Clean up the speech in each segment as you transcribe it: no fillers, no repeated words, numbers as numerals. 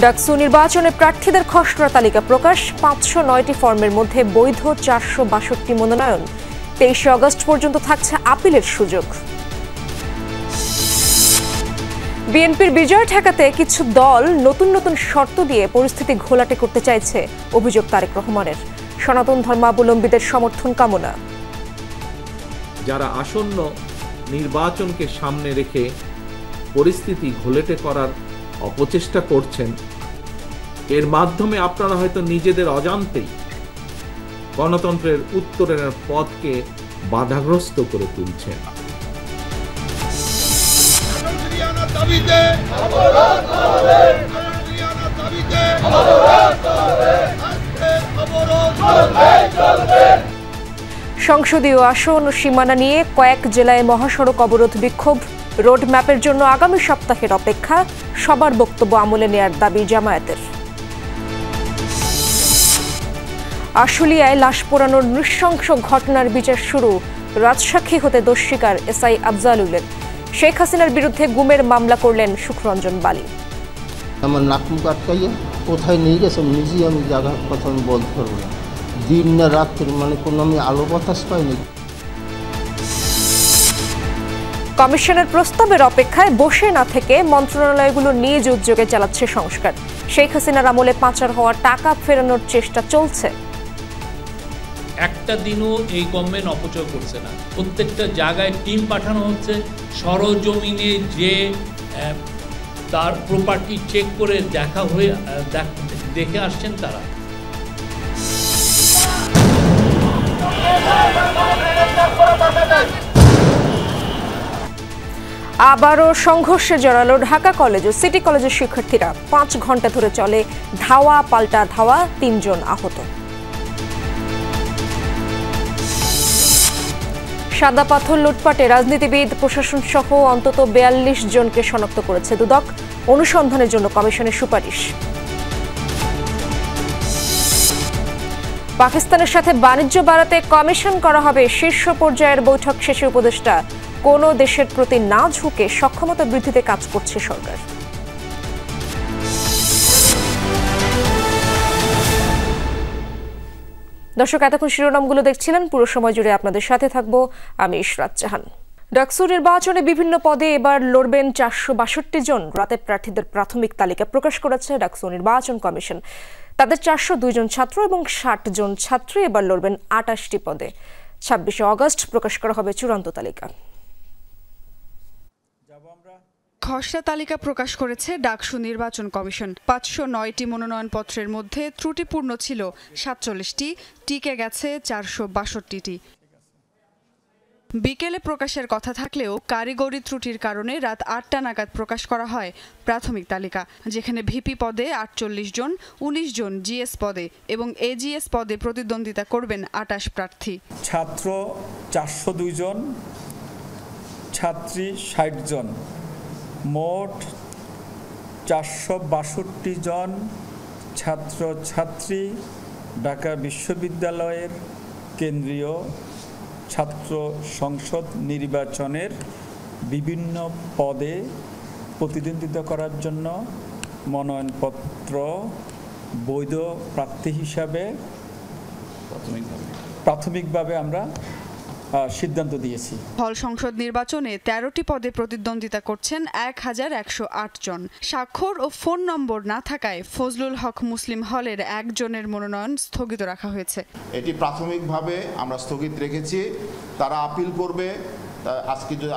ডাকসু নির্বাচনে প্রার্থীদের খসড়া তালিকা প্রকাশ, 509টি ফর্মের মধ্যে বৈধ 462 মনোনয়ন। 23 আগস্ট পর্যন্ত থাকছে আপিলের সুযোগ। বিএনপির বিজয় ঠেকাতে কিছু দল নতুন নতুন শর্ত দিয়ে পরিস্থিতি ঘোলাটে করতে চাইছে, অভিযোগ তারেক রহমানের। সনাতন ধর্মাবলম্বীদের সমর্থন কামনা। যারা আসন্ন নির্বাচনকে সামনে রেখে পরিস্থিতি ঘোলাটে করার অপচেষ্টা করছেন, এর মাধ্যমে আপনারা হয়তো নিজেদের অজান্তেই গণতন্ত্রের উত্তরণের পথকে বাধাগ্রস্ত করে তুলছেন। সংসদীয় আসন ও সীমানা নিয়ে কয়েক জেলায় মহাসড়ক অবরোধ, বিক্ষোভ। রোড ম্যাপের জন্য আগামী সপ্তাহের অপেক্ষা। সবার বক্তব্য আমলে নেয়ার দাবি জামায়াতের। আশুলিয়ায় লাশ পোড়ানোর নৃশংস ঘটনার বিচার শুরু। রাজসাক্ষী হতে দোষ স্বীকার এসআই আফজালুলের। শেখ হাসিনার বিরুদ্ধে গুমের মামলা করলেন সুখরঞ্জন বালি। আমার নাক মুখ আটকাইয়া কোথায় নিয়ে গেছে নিজেই আমি জায়গার কথা আমি বলতে পারবো না। দিন না রাত্রি মানে কোনো আমি আলো বাতাস পাইনি। কমিশনের প্রস্তাবের অপেক্ষায় বসে না থেকে মন্ত্রণালয়গুলো নিজ উদ্যোগে চালাচ্ছে সংস্কার। শেখ হাসিনার আমলে পাচার হওয়া টাকা ফেরানোর চেষ্টা চলছে। একটা দিনও এই গভর্নমেন্ট অপচয় করছে না। প্রত্যেকটা জায়গায় টিম পাঠানো হচ্ছে, সরজমিনে যে তার প্রপার্টি চেক করে দেখে আসছেন তারা। আবারও সংঘর্ষে জড়ালো ঢাকা কলেজ ও সিটি কলেজের শিক্ষার্থীরা। 5 ঘন্টা ধরে চলে ধাওয়া পাল্টা ধাওয়া, 3 জন আহত। সাদা পাথর লুটপাটে রাজনীতিবিদ, প্রশাসন সহ অন্তত 42 জনকে শনাক্ত করেছে দুদক। অনুসন্ধানের জন্য কমিশনের সুপারিশ। পাকিস্তানের সাথে বাণিজ্য বাড়াতে কমিশন করা হবে। শীর্ষ পর্যায়ের বৈঠক শেষে উপদেষ্টা। কোনো দেশের প্রতি না ঝুঁকে সক্ষমতা বৃদ্ধিতে কাজ করছে সরকার। দর্শক, এতক্ষণ শিরোনামগুলো দেখছিলেন। পুরো সময় জুড়ে আপনাদের সাথে থাকবো আমি ইশরাত জাহান। ডাকসু নির্বাচনে বিভিন্ন পদে এবার লড়বেন 462 জন। রাতে প্রার্থীদের প্রাথমিক তালিকা প্রকাশ করেছে ডাকসু নির্বাচন কমিশন। তাদের 402 জন ছাত্র এবং 60 জন ছাত্রী এবার লড়বেন 28টি পদে। 26 আগস্ট প্রকাশ করা হবে চূড়ান্ত তালিকা। খসড়া তালিকা প্রকাশ করেছে ডাকসু নির্বাচন কমিশন। 509টি মনোনয়নপত্রের মধ্যে ত্রুটিপূর্ণ ছিল 47টি, টিকে গেছে 462টি। বিকেলে প্রকাশের কথা থাকলেও কারিগরি ত্রুটির কারণে রাত 8টা নাগাদ প্রকাশ করা হয় প্রাথমিক তালিকা, যেখানে ভিপি পদে 48 জন, 19 জন জিএস পদে এবং এজিএস পদে প্রতিদ্বন্দ্বিতা করবেন 28 প্রার্থী। ছাত্র 402 জন, ছাত্রী 60 জন, মোট 462 জন ছাত্র ছাত্রী ঢাকা বিশ্ববিদ্যালয়ের কেন্দ্রীয় ছাত্র সংসদ নির্বাচনের বিভিন্ন পদে প্রতিদ্বন্দ্বিতা করার জন্য মনোনয়নপত্র বৈধ প্রার্থী হিসাবে প্রাথমিকভাবে আমরা সিদ্ধান্ত দিয়েছি। হল সংসদ নির্বাচনে 13টি পদে প্রতিদ্বন্দ্বিতা করছেন 1108 জন। স্বাক্ষর ও ফোন নম্বর না থাকায় ফজলুল হক মুসলিম হলের একজনের মনোনয়ন স্থগিত রাখা হয়েছে। এটি প্রাথমিকভাবে আমরা স্থগিত রেখেছি। তারা আপিল করবে।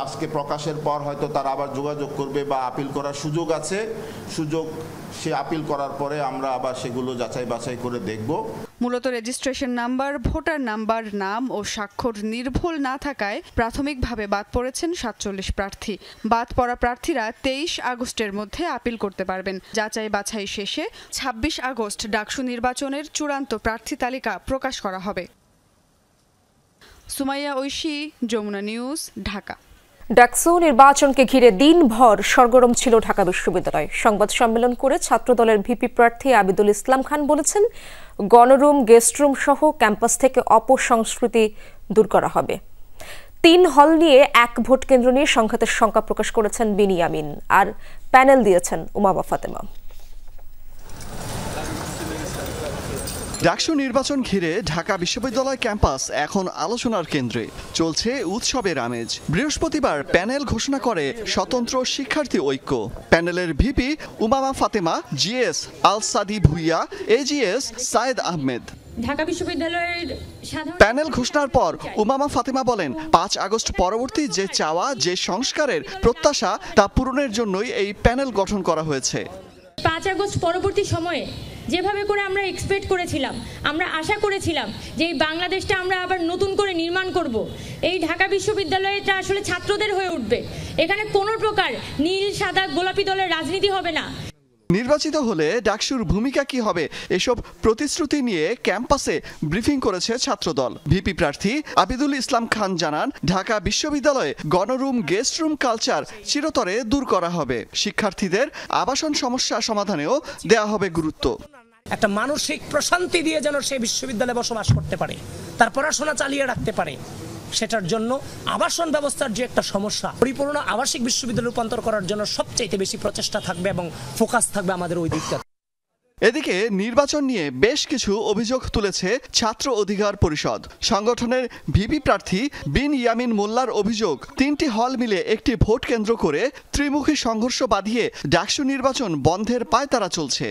আজকে প্রকাশের পর হয়তো তারা আবার যোগাযোগ করবে বা আপিল করার সুযোগ আছে। সে আপিল করার পরে আমরা আবার সেগুলো যাচাই বাছাই করে দেখব। মূলত রেজিস্ট্রেশন নাম্বার, ভোটার নাম্বার, নাম ও স্বাক্ষর নির্ভুল না থাকায় প্রাথমিকভাবে বাদ পড়েছেন 47 প্রার্থী। বাদ পড়া প্রার্থীরা 23 আগস্টের মধ্যে আপিল করতে পারবেন। যাচাই বাছাই শেষে 26 আগস্ট ডাকসু নির্বাচনের চূড়ান্ত প্রার্থী তালিকা প্রকাশ করা হবে। সুমাইয়া ঐশী, যমুনা নিউজ, ঢাকা। ডাকসু নির্বাচনকে ঘিরে দিনভর সরগরম ছিল ঢাকা বিশ্ববিদ্যালয়। সংবাদ সম্মেলন করে ছাত্রদলের ভিপি প্রার্থী আবিদুল ইসলাম খান বলেছেন, গণরুম, গেস্টরুম সহ ক্যাম্পাস থেকে অপসংস্কৃতি দূর করা হবে। 3 হল নিয়ে 1 ভোট কেন্দ্র নিয়ে সংঘাতের শঙ্কা প্রকাশ করেছেন বিনিয়ামিন, আর প্যানেল দিয়েছেন উমামা ফাতেমা। ডাকসু নির্বাচন ঘিরে ঢাকা বিশ্ববিদ্যালয় ক্যাম্পাস এখন আলোচনার কেন্দ্রে। চলছে উৎসবের আমেজ। বৃহস্পতিবার প্যানেল ঘোষণা করে স্বতন্ত্র শিক্ষার্থী ঐক্য। প্যানেলের ভিপি উমামা ফাতেমা, জিএস আল সাদি ভুইয়া, এজিএস সায়েদ আহমেদ। ঢাকা বিশ্ববিদ্যালয়ের প্যানেল ঘোষণার পর উমামা ফাতেমা বলেন, 5 আগস্ট পরবর্তী যে চাওয়া, যে সংস্কারের প্রত্যাশা, তা পূরণের জন্যই এই প্যানেল গঠন করা হয়েছে। 5 আগস্ট পরবর্তী সময়ে যেভাবে করে আমরা এক্সপেক্ট করেছিলাম, আমরা আশা করেছিলাম যে এই বাংলাদেশটা আমরা আবার নতুন করে নির্মাণ করব, এই ঢাকা বিশ্ববিদ্যালয়টা আসলে ছাত্রদের হয়ে উঠবে, এখানে কোনো প্রকার নীল সাদা গোলাপি দলের রাজনীতি হবে না। নির্বাচিত হলে ডাকসুর ভূমিকা কি হবে, এসব প্রতিশ্রুতি নিয়ে ক্যাম্পাসে ব্রিফিং করেছে ছাত্রদল। ভিপি প্রার্থী আবিদুল ইসলাম খান জানান, ঢাকা বিশ্ববিদ্যালয়ে গণরুম, গেস্ট রুম কালচার চিরতরে দূর করা হবে। শিক্ষার্থীদের আবাসন সমস্যা সমাধানেও দেয়া হবে গুরুত্ব। একটা মানসিক প্রশান্তি দিয়ে যেন সে বিশ্ববিদ্যালয়ে বসবাস করতে পারে, তার পড়াশোনা চালিয়ে রাখতে পারে, সেটার জন্য আবাসন ব্যবস্থার যে একটা সমস্যা, পরিপূর্ণ আবাসিক বিশ্ববিদ্যালয়ে রূপান্তর করার জন্য সবচেয়ে বেশি প্রচেষ্টা থাকবে এবং ফোকাস থাকবে আমাদের ওই দিকটা। এদিকে নির্বাচন নিয়ে বেশ কিছু অভিযোগ তুলেছে ছাত্র অধিকার পরিষদ। সংগঠনের ভিপি প্রার্থী বিন ইয়ামিন মোল্লার অভিযোগ, 3টি হল মিলে একটি ভোট কেন্দ্র করে ত্রিমুখী সংঘর্ষ বাঁধিয়ে ডাকসু নির্বাচন বন্ধের পায়তারা চলছে।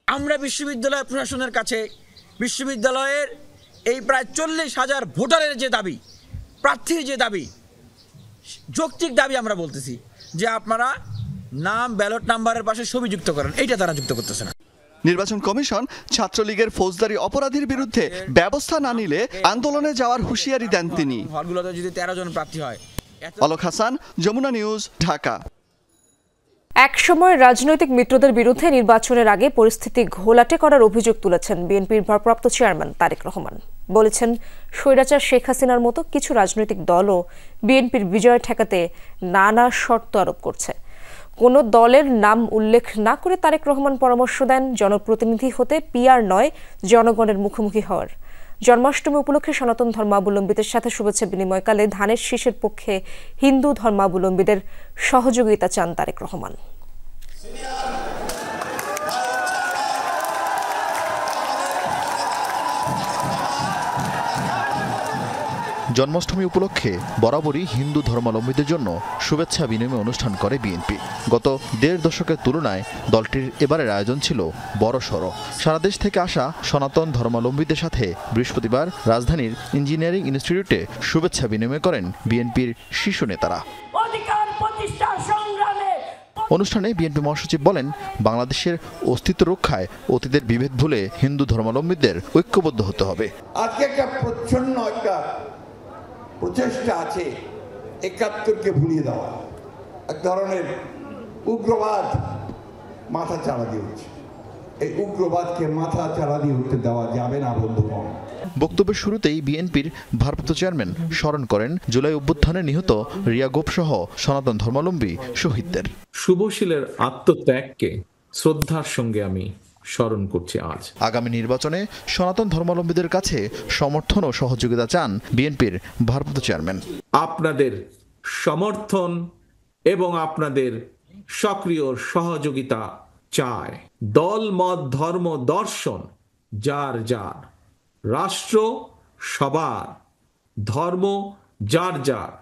আমরা বিশ্ববিদ্যালয় প্রশাসনের কাছে বিশ্ববিদ্যালয়ের এই প্রায় 40,000 ভোটারের যে দাবি, প্রার্থীর যে দাবি, যৌক্তিক দাবি আমরা বলতেছি যে আপনারা নাম ব্যালট নাম্বারের পাশে ছবি যুক্ত করেন, এইটা তারা যুক্ত করতেছে না। নির্বাচন কমিশন ছাত্রলীগের ফৌজদারি অপরাধীর বিরুদ্ধে ব্যবস্থা না নিলে আন্দোলনে যাওয়ার হুঁশিয়ারি দেন তিনি। হলগুলোতে যদি 13 জন প্রার্থী হয়। অলক হাসান, যমুনা নিউজ, ঢাকা। একসময় রাজনৈতিক মিত্রদের বিরুদ্ধে নির্বাচনের আগে পরিস্থিতি ঘোলাটে করার অভিযোগ তুলেছেন বিএনপির ভারপ্রাপ্ত চেয়ারম্যান তারেক রহমান। বলেছেন, স্বৈরাচার শেখ হাসিনার মতো কিছু রাজনৈতিক দলও বিএনপির বিজয় ঠেকাতে নানা শর্ত আরোপ করছে। কোনো দলের নাম উল্লেখ না করে তারেক রহমান পরামর্শ দেন, জনপ্রতিনিধি হতে পিআর নয়, জনগণের মুখোমুখি হওয়ার। জন্মাষ্টমী উপলক্ষে সনাতন ধর্মাবলম্বীদের সাথে শুভেচ্ছা বিনিময়কালে ধানের শীষের পক্ষে হিন্দু ধর্মাবলম্বীদের সহযোগিতা চান তারেক রহমান। জন্মাষ্টমী উপলক্ষে বরাবরই হিন্দু ধর্মাবলম্বীদের জন্য শুভেচ্ছা বিনিময় অনুষ্ঠান করে বিএনপি। গত 1.5 দশকের তুলনায় দলটির এবারের আয়োজন ছিল বড়সড়। সারা দেশ থেকে আসা সনাতন ধর্মাবলম্বীদের সাথে বৃহস্পতিবার রাজধানীর ইঞ্জিনিয়ারিং ইনস্টিটিউটে শুভেচ্ছা বিনিময় করেন বিএনপির শীর্ষ নেতারা। অনুষ্ঠানে বিএনপি মহাসচিব বলেন, বাংলাদেশের অস্তিত্ব রক্ষায় অতীতের বিভেদ ভুলে হিন্দু ধর্মাবলম্বীদের ঐক্যবদ্ধ হতে হবে। আজকে একটা প্রচ্ছন্ন একটা প্রচেষ্টা আছে 71কে ভুলিয়ে দেওয়া, এক ধরনের উগ্রবাদ মাথা চাড়া দিয়ে উঠছে। এই উগ্রবাদকে মাথা চাড়া দিয়ে উঠতে দেওয়া যাবে না বন্ধুগণ। বক্তব্যের শুরুতেই বিএনপির ভারপ্রাপ্ত চেয়ারম্যান স্মরণ করেন জুলাই অভ্যুত্থানে নিহত রিয়া গোপ সহ সনাতন ধর্মাবলম্বী শহীদদের। শুভশীলের আত্মত্যাগকে শ্রদ্ধার সঙ্গে আমি স্মরণ করছি আজ। আগামী নির্বাচনে সনাতন ধর্মাবলম্বীদের কাছে সমর্থন ও সহযোগিতা চান বিএনপির ভারপ্রাপ্ত চেয়ারম্যান। আপনাদের সমর্থন এবং আপনাদের সক্রিয় সহযোগিতা চায়। দল, মত, ধর্ম, দর্শন যার যার, রাষ্ট্র সবার, ধর্ম যার যার,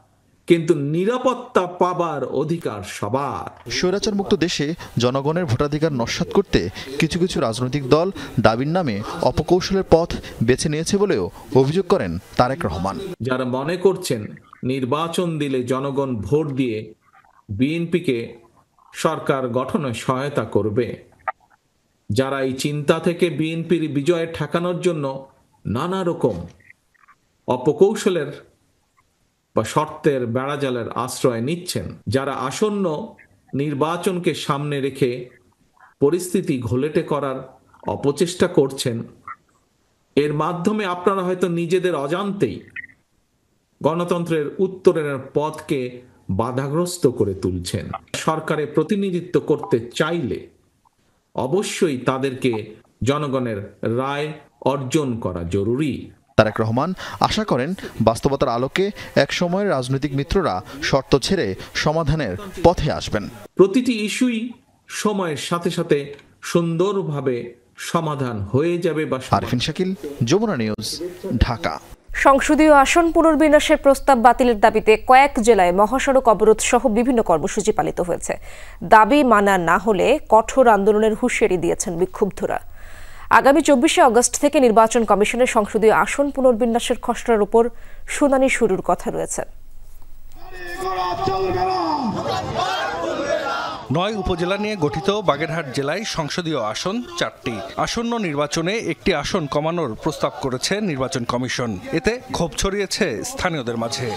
কিন্তু নিরাপত্তা পাবার অধিকার সবার। স্বৈরাচার মুক্ত দেশে জনগণের ভোটাধিকার নস্যাৎ করতে কিছু কিছু রাজনৈতিক দল দাবির নামে অপকৌশলের পথ বেছে নিয়েছে বলেও অভিযোগ করেন তারেক রহমান। যারা মনে করছেন নির্বাচন দিলে জনগণ ভোট দিয়ে বিএনপিকে সরকার গঠনে সহায়তা করবে, যারা এই চিন্তা থেকে বিএনপির বিজয় ঠেকানোর জন্য নানা রকম অপকৌশলের বা শর্তের বেড়াজালের আশ্রয় নিচ্ছেন, যারা আসন্ন নির্বাচনকে সামনে রেখে পরিস্থিতি ঘোলেটে করার অপচেষ্টা করছেন, এর মাধ্যমে আপনারা হয়তো নিজেদের অজান্তেই গণতন্ত্রের উত্তরণের পথকে বাধাগ্রস্ত করে তুলছেন। সরকারে প্রতিনিধিত্ব করতে চাইলে অবশ্যই তাদেরকে জনগণের রায় অর্জন করা জরুরি। তারেক রহমান আশা করেন বাস্তবতার আলোকে এক সময়ের রাজনৈতিক মিত্ররা শর্ত ছেড়ে সমাধানের পথে আসবেন। প্রতিটি ইস্যুই সময়ের সাথে সাথে সুন্দরভাবে সমাধান হয়ে যাবে। বা আরফিন শাকিল, যমুনা নিউজ, ঢাকা। সংসদীয় আসন পুনর্বিন্যাসের প্রস্তাব বাতিলের দাবিতে কয়েক জেলায় মহাসড়ক অবরোধ সহ বিভিন্ন কর্মসূচি পালিত হয়েছে। দাবি মানা না হলে কঠোর আন্দোলনের হুঁশিয়ারি দিয়েছেন বিক্ষুব্ধরা। আগামী 24শে আগস্ট থেকে নির্বাচন কমিশনের সংসদীয় আসন পুনর্বিন্যাসের খসড়ার উপর শুনানি শুরুর কথা রয়েছে। 9 উপজেলা নিয়ে গঠিত বাগেরহাট জেলায় সংসদীয় আসন 4টি। আসন্ন নির্বাচনে একটি আসন কমানোর প্রস্তাব করেছে নির্বাচন কমিশন। এতে ক্ষোভ ছড়িয়েছে স্থানীয়দের মাঝে।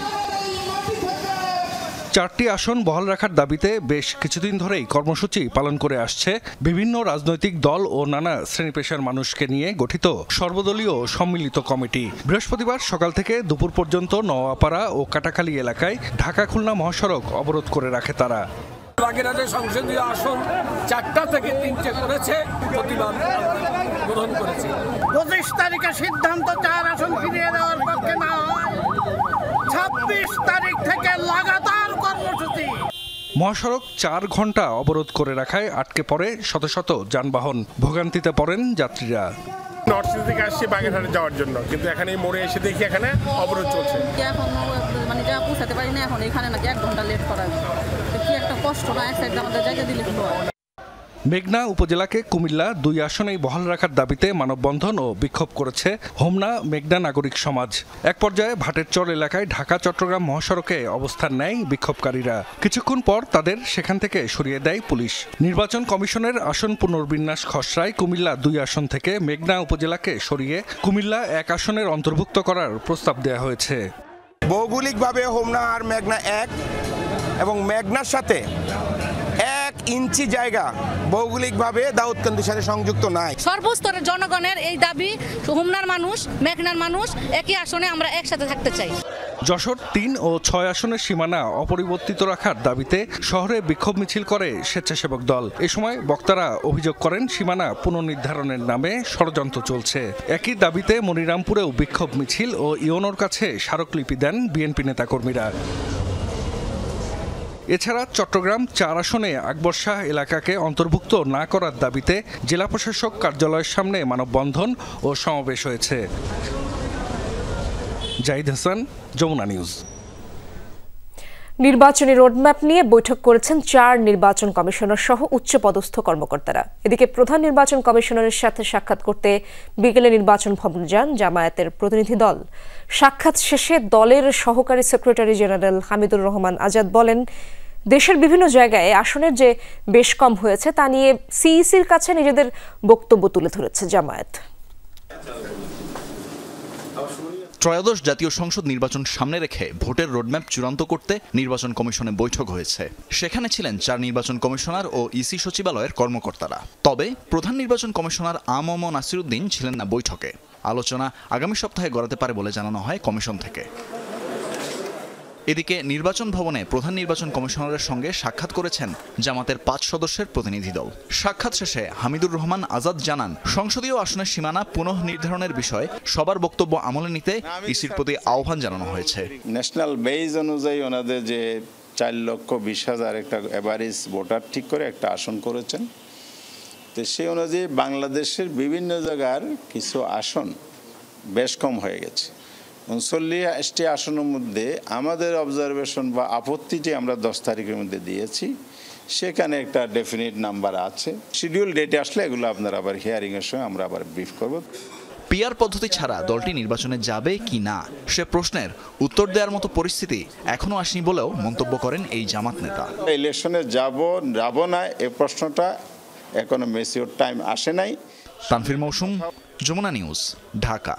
4টি আসন বহাল রাখার দাবিতে বেশ কিছুদিন ধরেই কর্মসূচি পালন করে আসছে বিভিন্ন রাজনৈতিক দল ও নানা শ্রেণী পেশার মানুষকে নিয়ে গঠিত সর্বদলীয় সম্মিলিত কমিটি। বৃহস্পতিবার সকাল থেকে দুপুর পর্যন্ত নওয়াপাড়া ও কাটাখালী এলাকায় ঢাকা খুলনা মহাসড়ক অবরোধ করে রাখে তারা। বাগেরহাটের সংসদীয় আসন 4টা থেকে 3টে করেছে, প্রতিবাদ গ্রহণ করেছে। 25 তারিখে সিদ্ধান্ত 4 আসন ফিরিয়ে দেওয়ার পক্ষে না হয় 26 তারিখ থেকে লাগাতার কর্মসূচি। মহাসড়ক 4 ঘন্টা অবরোধ করে রাখায় আটকে পড়ে শত শত যানবাহন। ভোগান্তিতে পড়েন যাত্রীরা। নর্থ সিটি থেকে আসছি বাগেরহাটে যাওয়ার জন্য, কিন্তু এখানে এই মোড়ে এসে দেখি এখানে অবরোধ চলছে। এখন মানে যা পৌঁছাতে পারি না, এখন এখানে নাকি 1 ঘন্টা লেট করা কি একটা কষ্ট না, এক সাইডে আমাদের জায়গা দিলে হলো। মেঘনা উপজেলাকে কুমিল্লা 2 আসনেই বহাল রাখার দাবিতে মানববন্ধন ও বিক্ষোভ করেছে হোমনা মেঘনা নাগরিক সমাজ। এক পর্যায়ে ভাটেরচর এলাকায় ঢাকা চট্টগ্রাম মহাসড়কে অবস্থান নেয় বিক্ষোভকারীরা। কিছুক্ষণ পর তাদের সেখান থেকে সরিয়ে দেয় পুলিশ। নির্বাচন কমিশনের আসন পুনর্বিন্যাস খসড়ায় কুমিল্লা 2 আসন থেকে মেঘনা উপজেলাকে সরিয়ে কুমিল্লা 1 আসনের অন্তর্ভুক্ত করার প্রস্তাব দেওয়া হয়েছে। ভৌগোলিকভাবে হোমনা আর মেঘনা 1 এবং মেঘনার সাথে 1 ইঞ্চি জায়গা ভৌগোলিকভাবে দাউদকান্দির সাথে সংযুক্ত নাই। সর্বস্তরের জনগণের এই দাবি, হোমনার মানুষ, মেঘনার মানুষ একই আসনে আমরা একসাথে থাকতে চাই। যশোর 3 ও 6 আসনের সীমানা অপরিবর্তিত রাখার দাবিতে শহরে বিক্ষোভ মিছিল করে স্বেচ্ছাসেবক দল। এ সময় বক্তারা অভিযোগ করেন সীমানা পুনর্নির্ধারণের নামে ষড়যন্ত্র চলছে। একই দাবিতে মনিরামপুরেও বিক্ষোভ মিছিল ও ইওনোর কাছে স্মারকলিপি দেন বিএনপি নেতাকর্মীরা। এছাড়া চট্টগ্রাম 4 আসনে আকবর শাহ এলাকাকে অন্তর্ভুক্ত না করার দাবিতে জেলা প্রশাসক কার্যালয়ের সামনে মানববন্ধন ও সমাবেশ হয়েছে। জাহিদ হাসান, যমুনা নিউজ। নির্বাচনী রোডম্যাপ নিয়ে বৈঠক করেছেন 4 নির্বাচন কমিশনার সহ উচ্চপদস্থ কর্মকর্তারা। এদিকে প্রধান নির্বাচন কমিশনারের সাথে সাক্ষাৎ করতে বিকেলে নির্বাচন ভবনে যান জামায়াতের প্রতিনিধি দল। সাক্ষাৎ শেষে দলের সহকারী সেক্রেটারি জেনারেল হামিদুর রহমান আজাদ বলেন, দেশের বিভিন্ন জায়গায় আসনের যে বেশ কম হয়েছে তা নিয়ে সিইসির কাছে নিজেদের বক্তব্য তুলে ধরেছে জামায়াত। ত্রয়োদশ জাতীয় সংসদ নির্বাচন সামনে রেখে ভোটের রোডম্যাপ চূড়ান্ত করতে নির্বাচন কমিশনে বৈঠক হয়েছে। সেখানে ছিলেন 4 নির্বাচন কমিশনার ও ইসি সচিবালয়ের কর্মকর্তারা। তবে প্রধান নির্বাচন কমিশনার আ.ম. নাসিরউদ্দিন ছিলেন না বৈঠকে। আলোচনা আগামী সপ্তাহে গড়াতে পারে বলে জানানো হয় কমিশন থেকে। এদিকে নির্বাচন ভবনে প্রধান নির্বাচন কমিশনারের সঙ্গে সাক্ষাৎ করেছেন জামাতের 5 সদস্যের প্রতিনিধি দল। সাক্ষাৎ শেষে হামিদুর রহমান আজাদ জানান, সংসদীয় আসনের সীমানা পুনঃনির্ধারণের বিষয়ে সবার বক্তব্য আমলে নিতে ইসির প্রতি আহ্বান জানানো হয়েছে। ন্যাশনাল বেজ অনুযায়ী ওনাদের যে 4,20,000 একটা এভারেজ ভোটার ঠিক করে একটা আসন করেছেন, তো সেই অনুযায়ী বাংলাদেশের বিভিন্ন জায়গার কিছু আসন বেশ কম হয়ে গেছে। 39টি আসনের মধ্যে আমাদের অবজারভেশন বা আপত্তিটি আমরা 10 তারিখের মধ্যে দিয়েছি। সেখানে একটা ডেফিনিট নাম্বার আছে। শিডিউল ডেটে আসলে এগুলো আপনারা আবার হিয়ারিংয়ের সময় আমরা আবার ব্রিফ করব। পিআর পদ্ধতি ছাড়া দলটি নির্বাচনে যাবে কি না সে প্রশ্নের উত্তর দেওয়ার মতো পরিস্থিতি এখনো আসেনি বলেও মন্তব্য করেন এই জামাত নেতা। ইলেকশনে যাব না এই প্রশ্নটা এখনো ম্যাচিউর টাইম আসে নাই। তানফির মৌসুম, যমুনা নিউজ, ঢাকা।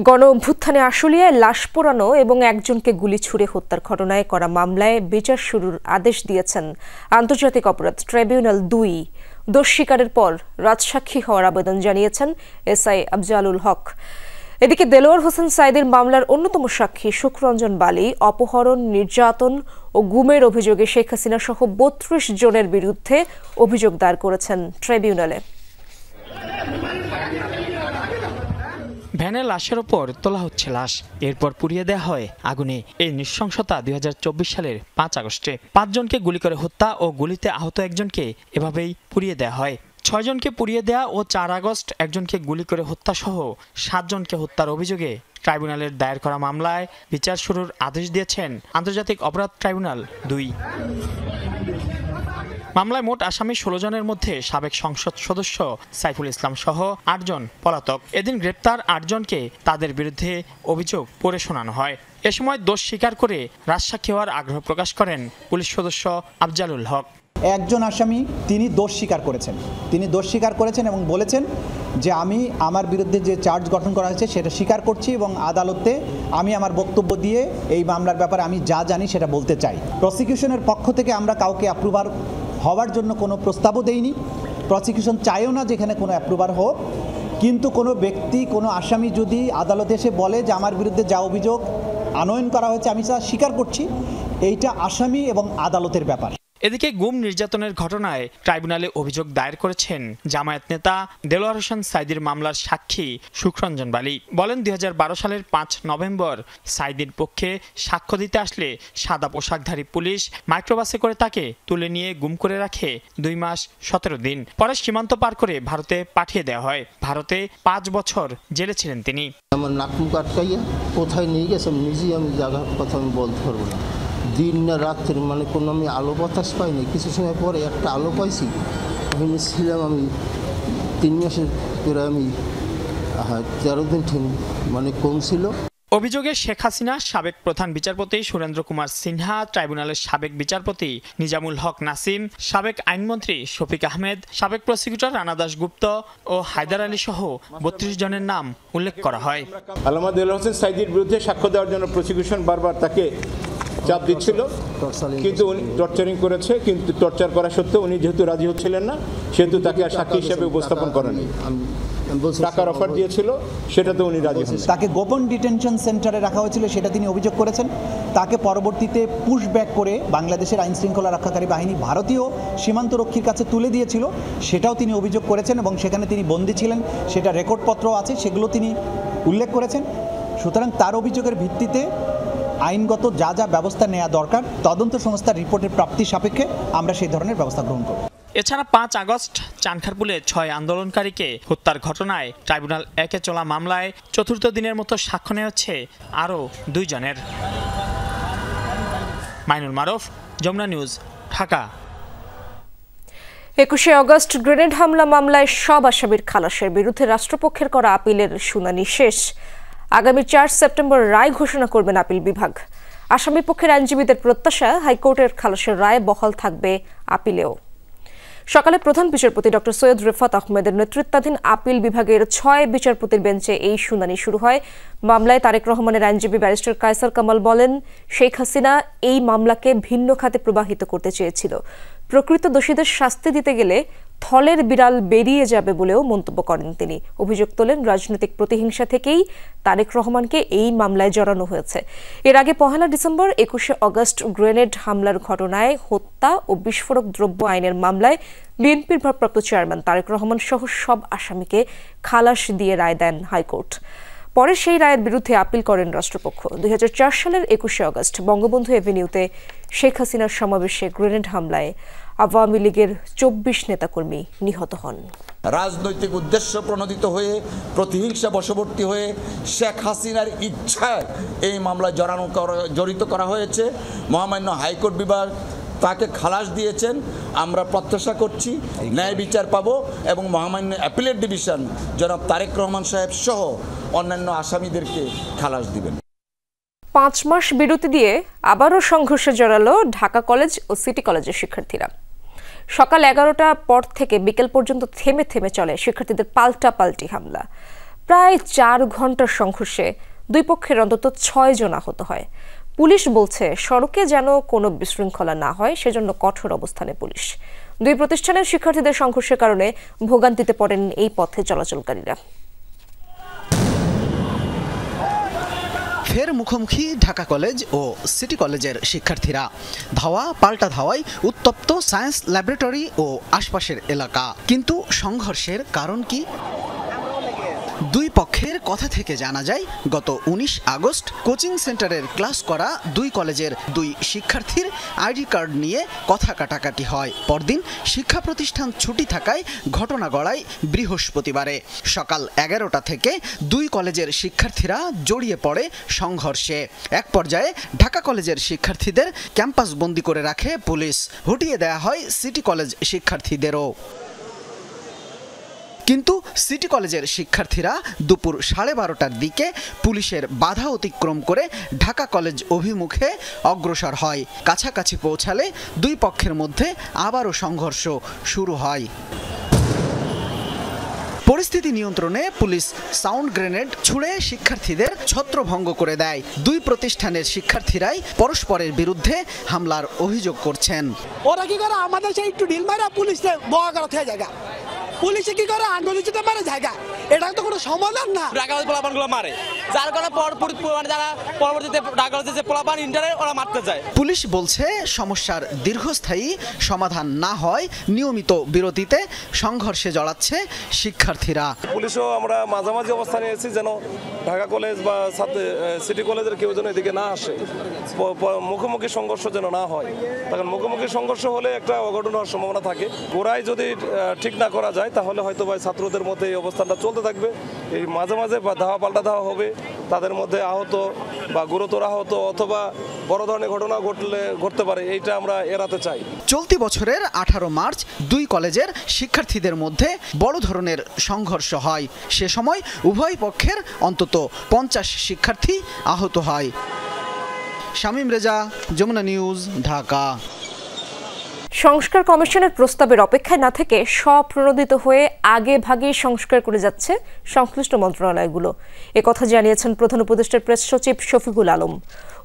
গণ অভ্যুত্থানে আশুলিয়ায় লাশ পোড়ানো এবং একজনকে গুলি ছুড়ে হত্যার ঘটনায় করা মামলায় বিচার শুরুর আদেশ দিয়েছেন আন্তর্জাতিক অপরাধ ট্রাইব্যুনাল 2। দোষ স্বীকারের পর রাজসাক্ষী হওয়ার আবেদন জানিয়েছেন এসআই আফজালুল হক। এদিকে দেলোয়ার হোসেন সাইদের মামলার অন্যতম সাক্ষী সুখরঞ্জন বালি অপহরণ, নির্যাতন ও গুমের অভিযোগে শেখ হাসিনা সহ 32 জনের বিরুদ্ধে অভিযোগ দায়ের করেছেন ট্রাইব্যুনালে। ভ্যানে লাশের ওপর তোলা হচ্ছে লাশ, এরপর পুড়িয়ে দেওয়া হয় আগুনে। এই নৃশংসতা 2024 সালের 5 আগস্টে 5 জনকে গুলি করে হত্যা ও গুলিতে আহত একজনকে এভাবেই পুড়িয়ে দেওয়া হয়। 6 জনকে পুড়িয়ে দেয়া ও 4 আগস্ট একজনকে গুলি করে হত্যা সহ 7 জনকে হত্যার অভিযোগে ট্রাইব্যুনালের দায়ের করা মামলায় বিচার শুরুর আদেশ দিয়েছেন আন্তর্জাতিক অপরাধ ট্রাইব্যুনাল 2। মামলায় মোট আসামি 16 জনের মধ্যে সাবেক সংসদ সদস্য সাইফুল ইসলাম সহ 8 জন পলাতক। এদিন গ্রেপ্তার 8 জনকে তাদের বিরুদ্ধে অভিযোগ পড়ে শোনানো হয়। এ সময় দোষ স্বীকার করে রাজসাক্ষী হওয়ার আগ্রহ প্রকাশ করেন পুলিশ সদস্য আফজালুল হক। একজন আসামি তিনি দোষ স্বীকার করেছেন এবং বলেছেন যে আমি আমার বিরুদ্ধে যে চার্জ গঠন করা হয়েছে সেটা স্বীকার করছি এবং আদালতে আমি আমার বক্তব্য দিয়ে এই মামলার ব্যাপারে আমি যা জানি সেটা বলতে চাই। প্রসিকিউশনের পক্ষ থেকে আমরা কাউকে অ্যাপ্রুভার হওয়ার জন্য কোনো প্রস্তাবও দেইনি। প্রসিকিউশন চাইও না যেখানে কোনো অ্যাপ্রুভার হোক, কিন্তু কোনো ব্যক্তি কোনো আসামি যদি আদালতে এসে বলে যে আমার বিরুদ্ধে যা অভিযোগ আনয়ন করা হয়েছে আমি তা স্বীকার করছি, এইটা আসামি এবং আদালতের ব্যাপার। এদিকে গুম নির্যাতনের ঘটনায় ট্রাইব্যুনালে অভিযোগ দায়ের করেছেন জামায়াত নেতা দেলোয়ার হোসেন সাইদির মামলার সাক্ষী সুখরঞ্জন বালি। বলেন 2012 সালের 5 নভেম্বর সাইদির পক্ষে সাক্ষ্য দিতে আসলে সাদা পোশাকধারী পুলিশ মাইক্রোবাসে করে তাকে তুলে নিয়ে গুম করে রাখে 2 মাস 17 দিন। পরে সীমান্ত পার করে ভারতে পাঠিয়ে দেওয়া হয়। ভারতে 5 বছর জেলে ছিলেন তিনি। আমার নাক মুখ আটকাইয়া কোথায় নিয়ে গেছে নিজেই আমি জায়গার কথা আমি বলতে পারবো না। দিন না রাত্রে মানে কোনো আমি আলো বাতাস পাইনি। কিছু সময় পরে একটা আলো পাইছি, ওখানে ছিলাম আমি 3 মাসের করে আমি 13 দিন মানে কম ছিল। অভিযোগে শেখ হাসিনা, সাবেক প্রধান বিচারপতি সুরেন্দ্র কুমার সিনহা, ট্রাইব্যুনালের সাবেক বিচারপতি নিজামুল হক নাসিম, সাবেক আইনমন্ত্রী শফিক আহমেদ, সাবেক প্রসিকিউটর রানা দাশগুপ্ত ও হায়দার আলী সহ 32 জনের নাম উল্লেখ করা হয়। আল্লামা দেলোয়ার হোসেন সাইদির বিরুদ্ধে সাক্ষ্য দেওয়ার জন্য প্রসিকিউশন বারবার তাকে চাপ দিচ্ছিল, কিন্তু উনি টর্চারিং করেছে, কিন্তু টর্চার করা সত্ত্বেও উনি যেহেতু রাজি হচ্ছিলেন না সেহেতু তাকে আর সাক্ষী হিসেবে উপস্থাপন করেনি। টাকার অফার দিয়েছিল সেটাতে উনি রাজি হন। তাকে গোপন ডিটেনশন সেন্টারে রাখা হয়েছিল সেটা তিনি অভিযোগ করেছেন। তাকে পরবর্তীতে পুশব্যাক করে বাংলাদেশের আইন শৃঙ্খলা রক্ষাকারী বাহিনী ভারতীয় সীমান্তরক্ষীর কাছে তুলে দিয়েছিল, সেটাও তিনি অভিযোগ করেছেন এবং সেখানে তিনি বন্দী ছিলেন, সেটা রেকর্ডপত্র আছে, সেগুলো তিনি উল্লেখ করেছেন। সুতরাং তার অভিযোগের ভিত্তিতে আইনগত যা যা ব্যবস্থা নেওয়া দরকার তদন্ত সংস্থার রিপোর্টের প্রাপ্তি সাপেক্ষে আমরা সেই ধরনের ব্যবস্থা গ্রহণ করব। এছাড়া 5 আগস্ট চানখারপুলে 6 আন্দোলনকারীকে হত্যার ঘটনায় ট্রাইব্যুনাল 1-এ চলা মামলায় 4র্থ দিনের মতো সাক্ষ্য নেওয়া হচ্ছে আরও 2 জনের। Mainul Maruf, Jamuna news, Dhaka. 21 August grenade হামলা মামলায় সব আসামির খালাসের বিরুদ্ধে রাষ্ট্রপক্ষের করা আপিলের শুনানি শেষ। আগামী 4 সেপ্টেম্বর রায় ঘোষণা করবেন আপিল বিভাগ। আসামি পক্ষের আইনজীবীদের প্রত্যাশা হাইকোর্টের খালাসের রায় বহাল থাকবে আপিলেও। সকালে প্রধান বিচারপতি ডক্টর সৈয়দ রেফাত আহমেদের নেতৃত্বাধীন আপিল বিভাগের 6 বিচারপতির বেঞ্চে এই শুনানি শুরু হয়। মামলায় তারেক রহমানের আইনজীবী ব্যারিস্টার কায়সার কামাল বলেন, শেখ হাসিনা এই মামলাকে ভিন্ন খাতে প্রবাহিত করতে চেয়েছিল। প্রকৃত দোষীদের শাস্তি দিতে গেলে থলের বিড়াল বেরিয়ে যাবে বলেও মন্তব্য করেন তিনি। অভিযোগ তোলেন, রাজনৈতিক প্রতিহিংসা থেকেই তারেক রহমানকে এই মামলায় জড়ানো হয়েছে। এর আগে 1 ডিসেম্বর 21 আগস্ট গ্রেনেড হামলার ঘটনায় হত্যা ও বিস্ফোরক দ্রব্য আইনের মামলায় বিএনপির ভারপ্রাপ্ত চেয়ারম্যান তারেক রহমান সহ সব আসামিকে খালাস দিয়ে রায় দেন হাইকোর্ট। পরে সেই রায়ের বিরুদ্ধে আপিল করেন রাষ্ট্রপক্ষ। 2004 সালের 21 আগস্ট বঙ্গবন্ধু এভিনিউতে শেখ হাসিনার সমাবেশে গ্রেনেড হামলায় আওয়ামী লীগের 24 নেতাকর্মী নিহত হন। রাজনৈতিক উদ্দেশ্য প্রণোদিত হয়ে প্রতিহিংসা বশবর্তী হয়ে শেখ হাসিনার ইচ্ছায় এই মামলায় জড়িত করা হয়েছে। মহামান্য হাইকোর্ট বিভাগ তাকে খালাস দিয়েছেন। আমরা প্রত্যাশা করছি ন্যায় বিচার পাবো এবং মহামান্য অ্যাপিলেট ডিভিশন জনাব তারেক রহমান সাহেব সহ অন্যান্য আসামিদেরকে খালাস দিবেন। 5 মাস বিরতি দিয়ে আবারও সংঘর্ষে জড়ালো ঢাকা কলেজ ও সিটি কলেজের শিক্ষার্থীরা। সকাল 11টার পর থেকে বিকেল পর্যন্ত থেমে থেমে চলে শিক্ষার্থীদের পাল্টাপাল্টি হামলা। প্রায় 4 ঘন্টার সংঘর্ষে 2 পক্ষের অন্তত 6 জন আহত হয়। পুলিশ বলছে সড়কে যেন কোনো বিশৃঙ্খলা না হয় সেজন্য কঠোর অবস্থানে পুলিশ। 2 প্রতিষ্ঠানের শিক্ষার্থীদের সংঘর্ষের কারণে ভোগান্তিতে পড়েন এই পথে চলাচলকারীরা। ফের মুখোমুখি ঢাকা কলেজ ও সিটি কলেজের শিক্ষার্থীরা। ধাওয়া পাল্টা ধাওয়ায় উত্তপ্ত সায়েন্স ল্যাবরেটরি ও আশপাশের এলাকা। কিন্তু সংঘর্ষের কারণ কি? 2 পক্ষের কথা থেকে জানা যায়, গত 19 আগস্ট কোচিং সেন্টারের ক্লাস করা 2 কলেজের 2 শিক্ষার্থীর আইডি কার্ড নিয়ে কথা কাটাকাটি হয়। পরদিন শিক্ষা প্রতিষ্ঠান ছুটি থাকায় ঘটনা গড়ায় বৃহস্পতিবারে সকাল 11টা থেকে 2 কলেজের শিক্ষার্থীরা জড়িয়ে পড়ে সংঘর্ষে। এক পর্যায়ে ঢাকা কলেজের শিক্ষার্থীদের ক্যাম্পাস বন্দি করে রাখে পুলিশ। হটিয়ে দেয়া হয় সিটি কলেজ শিক্ষার্থীদেরও। কিন্তু সিটি কলেজের শিক্ষার্থীরা দুপুর 12:30টার দিকে পুলিশের বাধা অতিক্রম করে ঢাকা কলেজ অভিমুখে অগ্রসর হয়। কাছাকাছি পৌঁছালে 2 পক্ষের মধ্যে আবারও সংঘর্ষ শুরু হয়। পরিস্থিতি নিয়ন্ত্রণে পুলিশ সাউন্ড গ্রেনেড ছুড়ে শিক্ষার্থীদের ছত্রভঙ্গ করে দেয়। 2 প্রতিষ্ঠানের শিক্ষার্থীরাই পরস্পরের বিরুদ্ধে হামলার অভিযোগ করছেন। ওরা কি করে আমাদের সেই একটু ঢিল মারা পুলিশে বয়া করা থেকে জায়গা, পুলিশে কি করে আন্দোলনতে মারে জায়গা, এটা তো কোনো সমাধান না। ঢাকা পোলাপানগুলো মারে, যার কারণে যারা পরবর্তীতে ঢাকা যে পোলাপান ইন্টারে ওরা মারতে যায়। পুলিশ বলছে সমস্যার দীর্ঘস্থায়ী সমাধান না হয় নিয়মিত বিরতিতে সংঘর্ষে জড়াচ্ছে শিক্ষার্থীরা। পুলিশও আমরা মাঝামাঝি অবস্থানে এসেছি যেন ঢাকা কলেজ বা সিটি কলেজের কেউ যেন এদিকে না আসে, মুখোমুখি সংঘর্ষ যেন না হয়। তখন মুখোমুখি সংঘর্ষ হলে একটা অঘটন হওয়ার সম্ভাবনা থাকে। গোড়ায় যদি ঠিক না করা যায় তাহলে হয়তো ভাই ছাত্রদের মধ্যে এই অবস্থানটা চলতে থাকবে। এই মাঝে মাঝে ধাওয়া পাল্টা ধাওয়া হবে, তাদের মধ্যে আহত বা গুরুতর আহত অথবা বড় ধরনের ঘটনা ঘটতে পারে, এইটা আমরা এড়াতে চাই। চলতি বছরের 18 মার্চ 2 কলেজের শিক্ষার্থীদের মধ্যে বড় ধরনের সংঘর্ষ হয়। সে সময় উভয় পক্ষের অন্তত 50 শিক্ষার্থী আহত হয়। শামীম রেজা, যমুনা নিউজ, ঢাকা। সংস্কার কমিশনের প্রস্তাবের অপেক্ষায় না থেকে স্বপ্রণোদিত হয়ে আগে ভাগে সংস্কার করে যাচ্ছে সংশ্লিষ্ট মন্ত্রণালয়গুলো। একথা জানিয়েছেন প্রধান উপদেষ্টার প্রেস সচিব শফিকুল আলম।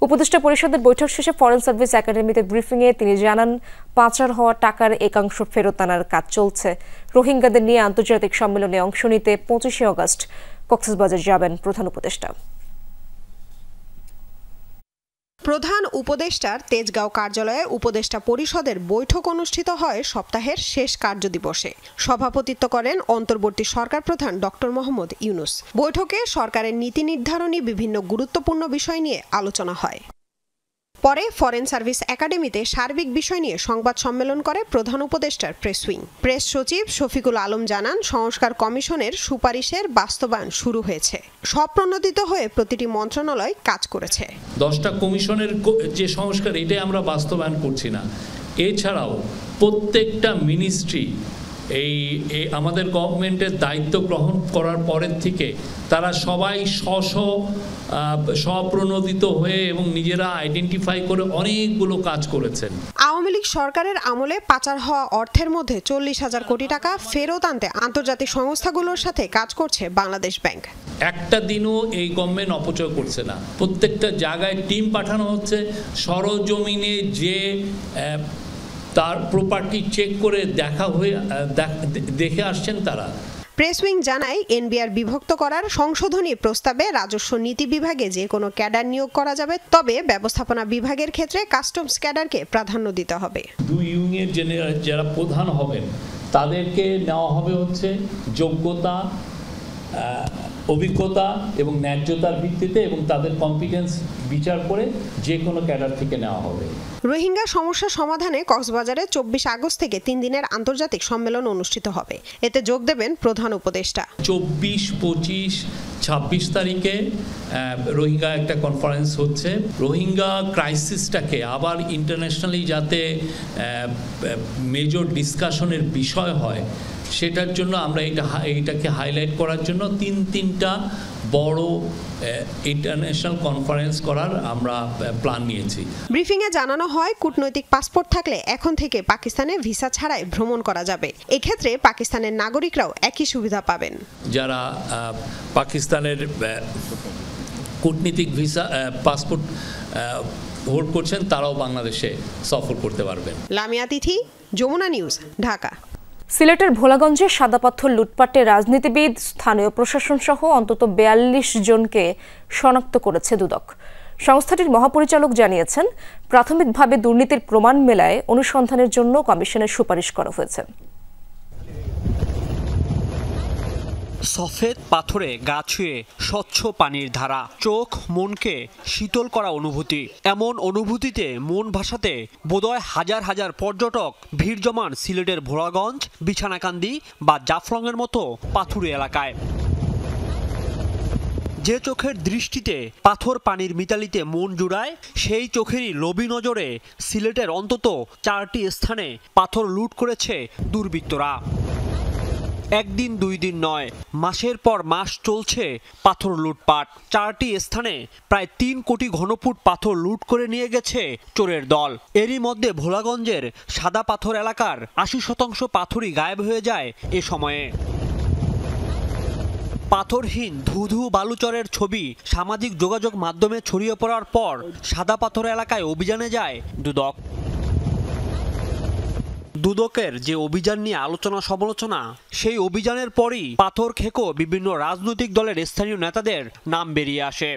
উপদেষ্টা পরিষদের বৈঠক শেষে ফরেন সার্ভিস একাডেমিতে ব্রিফিংয়ে তিনি জানান, পাচার হওয়া টাকার একাংশ ফেরত আনার কাজ চলছে। রোহিঙ্গাদের নিয়ে আন্তর্জাতিক সম্মেলনে অংশ নিতে 25 আগস্ট কক্সবাজার যাবেন প্রধান উপদেষ্টা। প্রধান উপদেষ্টার তেজগাঁও কার্যালয়ে উপদেষ্টা পরিষদের বৈঠক অনুষ্ঠিত হয় সপ্তাহের শেষ কার্যদিবসে। সভাপতিত্ব করেন অন্তর্বর্তী সরকার প্রধান ডক্টর মোহাম্মদ ইউনূস। বৈঠকে সরকারের নীতি নির্ধারণী বিভিন্ন গুরুত্বপূর্ণ বিষয় নিয়ে আলোচনা হয়। পরে ফরেন সার্ভিস একাডেমিতে সার্বিক বিষয় নিয়ে সংবাদ সম্মেলন করে প্রধান উপদেষ্টার প্রেস উইং। প্রেস সচিব শফিকুল আলম জানান, সংস্কার কমিশনের সুপারিশের বাস্তবায়ন শুরু হয়েছে। স্বপ্রণোদিত হয়ে প্রতিটি মন্ত্রণালয় কাজ করেছে। 10টা কমিশনের যে সংস্কার, এটাই আমরা বাস্তবায়ন করছি না। এছাড়াও প্রত্যেকটা মিনিস্ট্রি এই আমাদের গভর্নমেন্টের দায়িত্ব গ্রহণ করার পরের থেকে তারা সবাই স্বপ্রণোদিত হয়ে এবং নিজেরা আইডেন্টিফাই করে অনেকগুলো কাজ করেছেন। আওয়ামী লীগ সরকারের আমলে পাচার হওয়া অর্থের মধ্যে 40,000 কোটি টাকা ফেরত আনতে আন্তর্জাতিক সংস্থাগুলোর সাথে কাজ করছে বাংলাদেশ ব্যাংক। একটা দিনও এই গভর্নমেন্ট অপচয় করছে না। প্রত্যেকটা জায়গায় টিম পাঠানো হচ্ছে, সরজমিনে যে তার প্রপার্টি চেক করে দেখে আসছেন তারা। প্রেস উইং জানায়, এনবিআর বিভক্ত করার সংশোধনী প্রস্তাবে রাজস্ব নীতি বিভাগে যে কোনো ক্যাডার নিয়োগ করা যাবে, তবে ব্যবস্থাপনা বিভাগের ক্ষেত্রে কাস্টমস ক্যাডারকে প্রাধান্য দিতে হবে। 2 ইউনিয়নের যারা প্রধান হবেন তাদেরকে নেওয়া হবে হচ্ছে যোগ্যতা, অভিজ্ঞতা এবং ন্যায্যতার ভিত্তিতে, এবং তাদের কম্পিটেন্স বিচার করে যে কোনো ক্যাডার থেকে নেওয়া হবে। রোহিঙ্গা সমস্যা সমাধানে কক্সবাজারে 24 আগস্ট থেকে 3 দিনের আন্তর্জাতিক সম্মেলন অনুষ্ঠিত হবে। এতে যোগ দেবেন প্রধান উপদেষ্টা। 24, 25, 26 তারিখে রোহিঙ্গা একটা কনফারেন্স হচ্ছে। রোহিঙ্গা ক্রাইসিসটাকে আবার ইন্টারন্যাশনালি যাতে মেজর ডিসকাশনের বিষয় হয়, সেটার জন্য আমরা এইটাকে হাইলাইট করার জন্য 3টা বড় ইন্টারন্যাশনাল কনফারেন্স করার আমরা প্ল্যান নিয়েছি। ব্রিফিংয়ে জানানো হয়, কূটনৈতিক পাসপোর্ট থাকলে এখন থেকে পাকিস্তানে ভিসা ছাড়াই ভ্রমণ করা যাবে। এক্ষেত্রে পাকিস্তানের নাগরিকরাও একই সুবিধা পাবেন। যারা পাকিস্তানের কূটনীতিক ভিসা পাসপোর্ট হোল্ড করছেন তারাও বাংলাদেশে সফর করতে পারবেন। লামিয়া তিথি, যমুনা নিউজ, ঢাকা। সিলেটের ভোলাগঞ্জে সাদাপাথর লুটপাটে রাজনীতিবিদ, স্থানীয় প্রশাসন সহ অন্তত 42 জনকে শনাক্ত করেছে দুদক। সংস্থাটির মহাপরিচালক জানিয়েছেন, প্রাথমিকভাবে দুর্নীতির প্রমাণ মেলায় অনুসন্ধানের জন্য কমিশনের সুপারিশ করা হয়েছে। সফেদ পাথরে গা ছুঁয়ে স্বচ্ছ পানির ধারা, চোখ মনকে শীতল করা অনুভূতি। এমন অনুভূতিতে মন ভাসাতে বোধহয় হাজার হাজার পর্যটক ভিড় জমান সিলেটের ভোলাগঞ্জ, বিছানাকান্দি বা জাফলংয়ের মতো পাথুরে এলাকায়। যে চোখের দৃষ্টিতে পাথর পানির মিতালিতে মন জুড়ায়, সেই চোখেরই লোভী নজরে সিলেটের অন্তত 4টি স্থানে পাথর লুট করেছে দুর্বৃত্তরা। একদিন দুই দিন নয়, মাসের পর মাস চলছে পাথর লুটপাট। 4টি স্থানে প্রায় 3 কোটি ঘনফুট পাথর লুট করে নিয়ে গেছে চোরের দল। এরই মধ্যে ভোলাগঞ্জের সাদা পাথর এলাকার 80% পাথরই গায়েব হয়ে যায় এ সময়ে। পাথরহীন ধুধু বালুচরের ছবি সামাজিক যোগাযোগ মাধ্যমে ছড়িয়ে পড়ার পর সাদা পাথর এলাকায় অভিযানে যায় দুদক। দুদকের যে অভিযান নিয়ে আলোচনা সমালোচনা, সেই অভিযানের পরই পাথর খেকো বিভিন্ন রাজনৈতিক দলের স্থানীয় নেতাদের নাম বেরিয়ে আসে।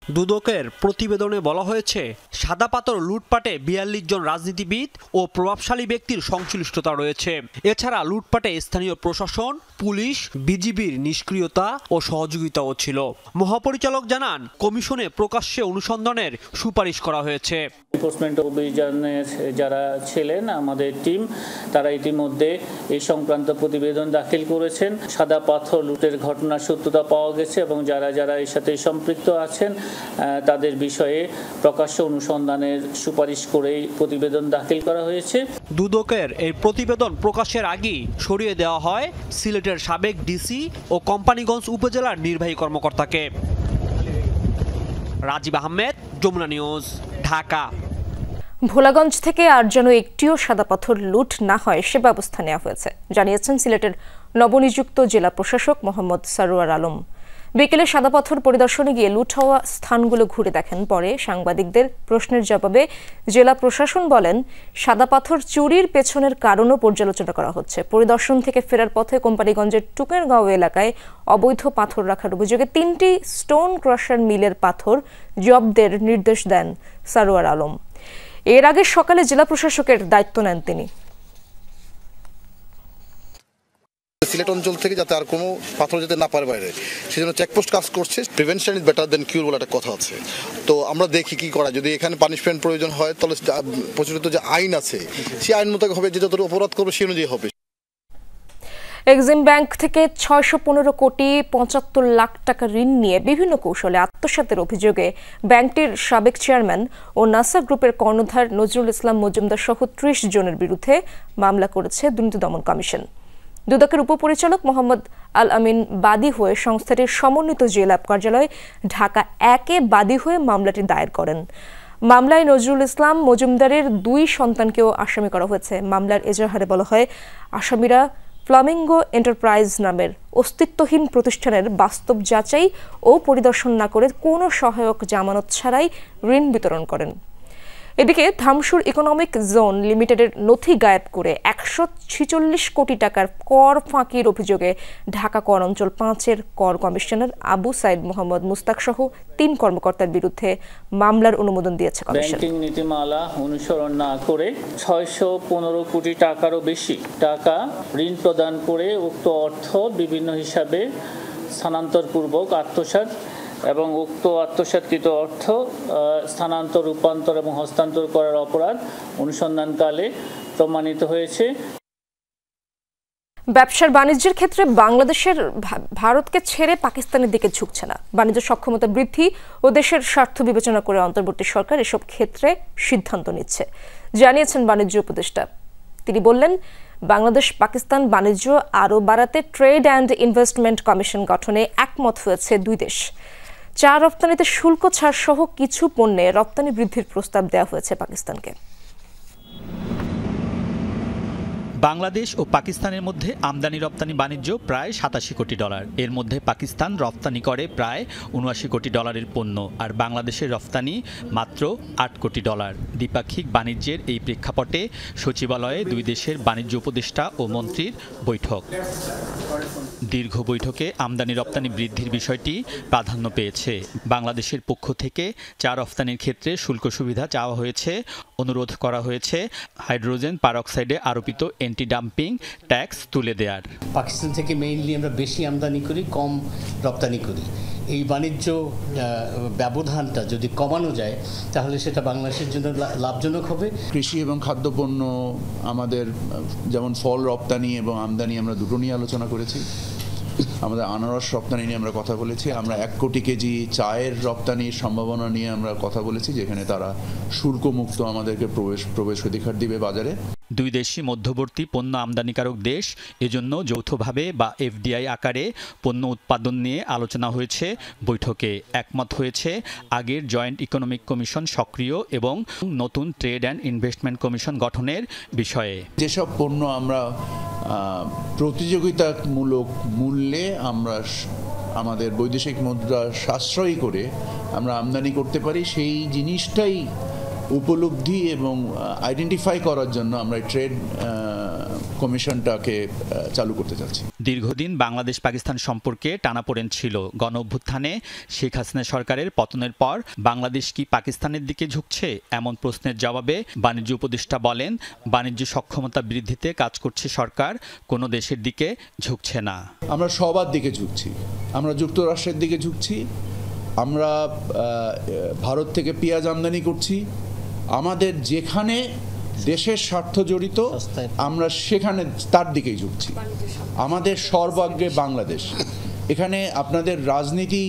দুদকের প্রতিবেদনে বলা হয়েছে, সাদা পাথর লুটপাটে 42 জন রাজনীতিবিদ ও প্রভাবশালী ব্যক্তির সংশ্লিষ্টতা রয়েছে। এছাড়া লুটপাটে স্থানীয় প্রশাসন, পুলিশ, বিজিবির নিষ্ক্রিয়তা ও সহযোগিতাও ছিল। মহাপরিচালক জানান, কমিশনে প্রকাশ্যে অনুসন্ধানের সুপারিশ করা হয়েছে। এনফোর্সমেন্ট অভিযানের যারা ছিলেন আমাদের টিম, তারা ইতিমধ্যে এই সংক্রান্ত প্রতিবেদন দাখিল করেছেন। সাদা পাথর লুটের ঘটনার সত্যতা পাওয়া গেছে এবং যারা যারা এর সাথে সম্পৃক্ত আছেন তাদের বিষয়ে প্রকাশ্য অনুসন্ধানের সুপারিশ করেই প্রতিবেদন দাখিল করা হয়েছে। দুদকের এই প্রতিবেদন প্রকাশের আগেই সরিয়ে দেওয়া হয় সিলেটের সাবেক ডিসি ও কোম্পানিগঞ্জ উপজেলার নির্বাহী কর্মকর্তাকে। রাজীব আহমেদ, যমুনা নিউজ, ঢাকা। ভোলাগঞ্জ থেকে আর যেন একটিও সাদা পাথর লুট না হয় সে ব্যবস্থা নেওয়া হয়েছে, জানিয়েছেন সিলেটের নবনিযুক্ত জেলা প্রশাসক মোহাম্মদ সারোয়ার আলম। বিকেলে সাদা পাথর পরিদর্শনে গিয়ে লুট হওয়া স্থানগুলো ঘুরে দেখেন। পরে সাংবাদিকদের প্রশ্নের জবাবে জেলা প্রশাসন বলেন, সাদা পাথর চুরির পেছনের কারণও পর্যালোচনা করা হচ্ছে। পরিদর্শন থেকে ফেরার পথে কোম্পানিগঞ্জের টুকেরগাঁও এলাকায় অবৈধ পাথর রাখার অভিযোগে 3টি স্টোন ক্রাশার মিলের পাথর জব্দের নির্দেশ দেন সারোয়ার আলম। এর আগে সকালে জেলা প্রশাসকের দায়িত্ব নেন তিনি। সিলেট অঞ্চল থেকে যাতে আর কোনো পাথর যেতে না পারে বাইরে, সেজন্য চেকপোস্ট কাজ করছে। প্রিভেনশন ইজ বেটার দেন কিউর বলে একটা কথা আছে। তো আমরা দেখি কি করা, যদি এখানে পানিশমেন্ট প্রয়োজন হয় তাহলে প্রচলিত যে আইন আছে সেই আইন মোতাবেক হবে, যে যতটুকু অপরাধ করবে সেই অনুযায়ী হবে। এক্সিম ব্যাংক থেকে 615 কোটি 75 লাখ টাকা ঋণ নিয়ে বিভিন্ন কৌশলে আত্মসাতের অভিযোগে ব্যাংকটির সাবেক চেয়ারম্যান ও নাসা গ্রুপের কর্ণধার নজরুল ইসলাম মজুমদার সহ 30 জনের বিরুদ্ধে মামলা করেছে দুর্নীতি দমন কমিশন। দুদকের উপপরিচালক মোহাম্মদ আল আমিন বাদী হয়ে সংস্থাটির সমন্বিত জেলা কার্যালয় ঢাকা 1-এ বাদী হয়ে মামলাটি দায়ের করেন। মামলায় নজরুল ইসলাম মজুমদারের 2 সন্তানকেও আসামি করা হয়েছে। মামলার এজাহারে বলা হয়, আসামিরা ফ্লামিঙ্গো এন্টারপ্রাইজ নামের অস্তিত্বহীন প্রতিষ্ঠানের বাস্তব যাচাই ও পরিদর্শন না করে কোনো সহায়ক জামানত ছাড়াই ঋণ বিতরণ করেন। এদিকে ধামসুর ইকোনমিক জোন লিমিটেডের নথি গায়েব করে 146 কোটি টাকার কর ফাঁকির অভিযোগে ঢাকা কর অঞ্চল 5-এর কর কমিশনার আবু সাইদ মোহাম্মদ মুস্তাক সহ 3 কর্মকর্তার বিরুদ্ধে মামলার অনুমোদন দিয়েছে কমিশন। ব্যাংকিং নীতিমালা অনুসরণ না করে 615 কোটি টাকারও বেশি টাকা ঋণ প্রদান করে উক্ত অর্থ বিভিন্ন হিসাবে স্থানান্তরপূর্বক আত্মসাৎ এবং উক্ত আত্মসাৎকৃত অর্থ স্থানান্তর, রূপান্তর এবং হস্তান্তর করার অপরাধ অনুসন্ধানকালে প্রমাণিত হয়েছে। ব্যবসার বাণিজ্যের ক্ষেত্রে বাংলাদেশের ভারতকে ছেড়ে পাকিস্তানের দিকে ঝুঁকছে না। বাণিজ্য সক্ষমতা বৃদ্ধি ও দেশের স্বার্থ বিবেচনা করে অন্তর্বর্তী সরকার এসব ক্ষেত্রে সিদ্ধান্ত নিচ্ছে, জানিয়েছেন বাণিজ্য উপদেষ্টা। তিনি বললেন, বাংলাদেশ পাকিস্তান বাণিজ্য আরও বাড়াতে ট্রেড অ্যান্ড ইনভেস্টমেন্ট কমিশন গঠনে একমত হয়েছে 2 দেশ। চা রপ্তানিতে শুল্ক ছাড় সহ কিছু পণ্যে রপ্তানি বৃদ্ধির প্রস্তাব দেওয়া হয়েছে পাকিস্তানকে। বাংলাদেশ ও পাকিস্তানের মধ্যে আমদানি রপ্তানি বাণিজ্য প্রায় 87 কোটি ডলার। এর মধ্যে পাকিস্তান রপ্তানি করে প্রায় 79 কোটি ডলারের পণ্য, আর বাংলাদেশের রপ্তানি মাত্র 8 কোটি ডলার। দ্বিপাক্ষিক বাণিজ্যের এই প্রেক্ষাপটে সচিবালয়ে 2 দেশের বাণিজ্য উপদেষ্টা ও মন্ত্রীর বৈঠক। দীর্ঘ বৈঠকে আমদানি রপ্তানি বৃদ্ধির বিষয়টি প্রাধান্য পেয়েছে। বাংলাদেশের পক্ষ থেকে চা রপ্তানির ক্ষেত্রে শুল্ক সুবিধা চাওয়া হয়েছে, অনুরোধ করা হয়েছে হাইড্রোজেন পারঅক্সাইডে আরোপিত অ্যান্টি ডাম্পিং ট্যাক্স তুলে দেওয়ার। পাকিস্তান থেকে মেইনলি আমরা বেশি আমদানি করি, কম রপ্তানি করি। এই বাণিজ্য ব্যবধানটা যদি কমানো যায় তাহলে সেটা বাংলাদেশের জন্য লাভজনক হবে। কৃষি এবং খাদ্যপণ্য আমাদের যেমন ফল রপ্তানি এবং আমদানি আমরা দুটো নিয়ে আলোচনা করেছি। আমাদের আনারস রপ্তানি নিয়ে আমরা কথা বলেছি। আমরা 1 কোটি কেজি চায়ের রপ্তানির সম্ভাবনা নিয়ে আমরা কথা বলেছি, যেখানে তারা শুল্কমুক্ত আমাদেরকে প্রবেশ অধিকার দিবে বাজারে। দুই দেশই মধ্যবর্তী পণ্য আমদানিকারক দেশ, এজন্য যৌথভাবে বা এফডিআই আকারে পণ্য উৎপাদন নিয়ে আলোচনা হয়েছে। বৈঠকে একমত হয়েছে আগের জয়েন্ট ইকোনমিক কমিশন সক্রিয় এবং নতুন ট্রেড অ্যান্ড ইনভেস্টমেন্ট কমিশন গঠনের বিষয়ে। যেসব পণ্য আমরা প্রতিযোগিতামূলক মূল্যে আমরা আমাদের বৈদেশিক মুদ্রা সাশ্রয়ী করে আমরা আমদানি করতে পারি, সেই জিনিসটাই উপলব্ধি এবং আইডেন্টিফাই করার জন্য আমরা ট্রেড কমিশনটাকে চালু করতে যাচ্ছি। দীর্ঘদিন বাংলাদেশ পাকিস্তান সম্পর্কে টানাপোড়েন ছিল। গণ অভ্যুত্থানে শেখ হাসিনা সরকারের পতনের পর বাংলাদেশ কি পাকিস্তানের দিকে ঝুঁকছে? এমন প্রশ্নের জবাবে বাণিজ্য উপদেষ্টা বলেন, বাণিজ্য সক্ষমতা বৃদ্ধিতে কাজ করছে সরকার, কোনো দেশের দিকে ঝুঁকছে না। আমরা সবার দিকে ঝুঁকছি। আমরা যুক্তরাষ্ট্রের দিকে ঝুঁকছি, আমরা ভারত থেকে পেঁয়াজ আমদানি করছি। আমাদের যেখানে দেশের স্বার্থ জড়িত আমরা সেখানে তার দিকেই ঝুঁকছি। আমাদের সর্বাগ্রে বাংলাদেশ। এখানে আপনাদের রাজনীতি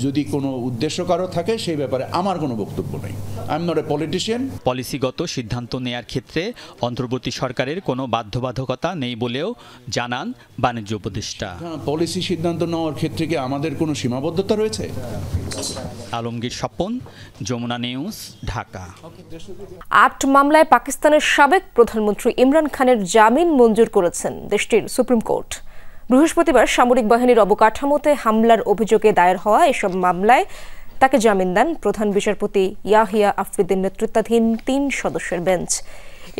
যদি কোনো উদ্দেশ্য কারো থাকে সেই ব্যাপারে আমার কোনো বক্তব্য নেই। I am not a politician. পলিসিগত সিদ্ধান্ত নেয়ার ক্ষেত্রে অন্তর্বর্তী সরকারের কোনো বাধ্যবাধকতা নেই বলেও জানান বাণিজ্য উপদেষ্টা। পলিসি সিদ্ধান্ত নেওয়ার ক্ষেত্রে কি আমাদের কোনো সীমাবদ্ধতা রয়েছে? আলমগীর স্বপন, যমুনা নিউজ, ঢাকা। 8 মামলায় পাকিস্তানের সাবেক প্রধানমন্ত্রী ইমরান খানের জামিন মঞ্জুর করেছেন দেশটির সুপ্রিম কোর্ট। বৃহস্পতিবার সামরিক বাহিনীর অবকাঠামোতে হামলার অভিযোগে দায়ের হওয়া এসব মামলায় তাকে জামিন দেন প্রধান বিচারপতি ইয়াহিয়া আফ্রিদির নেতৃত্বাধীন 3 সদস্যের বেঞ্চ।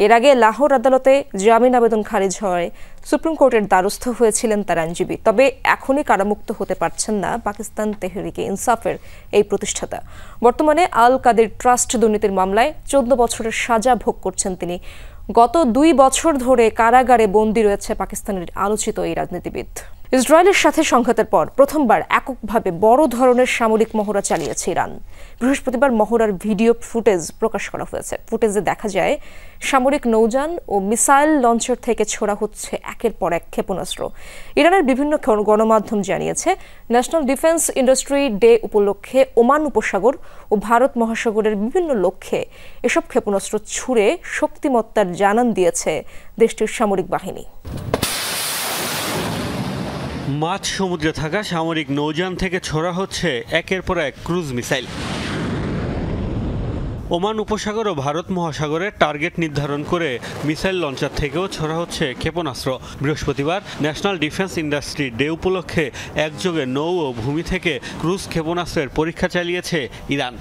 এর আগে লাহোর আদালতে জামিন আবেদন খারিজ হওয়ায় সুপ্রিম কোর্টের দ্বারস্থ হয়েছিলেন তার আইনজীবী। তবে এখনই কারামুক্ত হতে পারছেন না পাকিস্তান তেহরিকে ইনসাফের এই প্রতিষ্ঠাতা। বর্তমানে আল কাদের ট্রাস্ট দুর্নীতির মামলায় 14 বছরের সাজা ভোগ করছেন তিনি। গত 2 বছর ধরে কারাগারে বন্দী রয়েছে পাকিস্তানের আলোচিত এই রাজনীতিবিদ। ইসরায়েলের সাথে সংঘাতের পর প্রথমবার এককভাবে বড় ধরনের সামরিক মহড়া চালিয়েছে ইরান। বৃহস্পতিবার মহড়ার ভিডিও ফুটেজ প্রকাশ করা হয়েছে। ফুটেজে দেখা যায় সামরিক নৌযান ও মিসাইল লঞ্চার থেকে ছোড়া হচ্ছে একের পর এক ক্ষেপণাস্ত্র। ইরানের বিভিন্ন গণমাধ্যম জানিয়েছে, ন্যাশনাল ডিফেন্স ইন্ডাস্ট্রি ডে উপলক্ষে ওমান উপসাগর ও ভারত মহাসাগরের বিভিন্ন লক্ষ্যে এসব ক্ষেপণাস্ত্র ছুড়ে শক্তিমত্তার জানান দিয়েছে দেশটির সামরিক বাহিনী। মাঝ সমুদ্রে থাকা সামরিক নৌযান থেকে ছোড়া হচ্ছে একের পর এক ক্রুজ মিসাইল। ওমান উপসাগর ও ভারত মহাসাগরের টার্গেট নির্ধারণ করে মিসাইল লঞ্চার থেকেও ছোড়া হচ্ছে ক্ষেপণাস্ত্র। বৃহস্পতিবার ন্যাশনাল ডিফেন্স ইন্ডাস্ট্রি ডে উপলক্ষে একযোগে নৌ ও ভূমি থেকে ক্রুজ ক্ষেপণাস্ত্রের পরীক্ষা চালিয়েছে ইরান।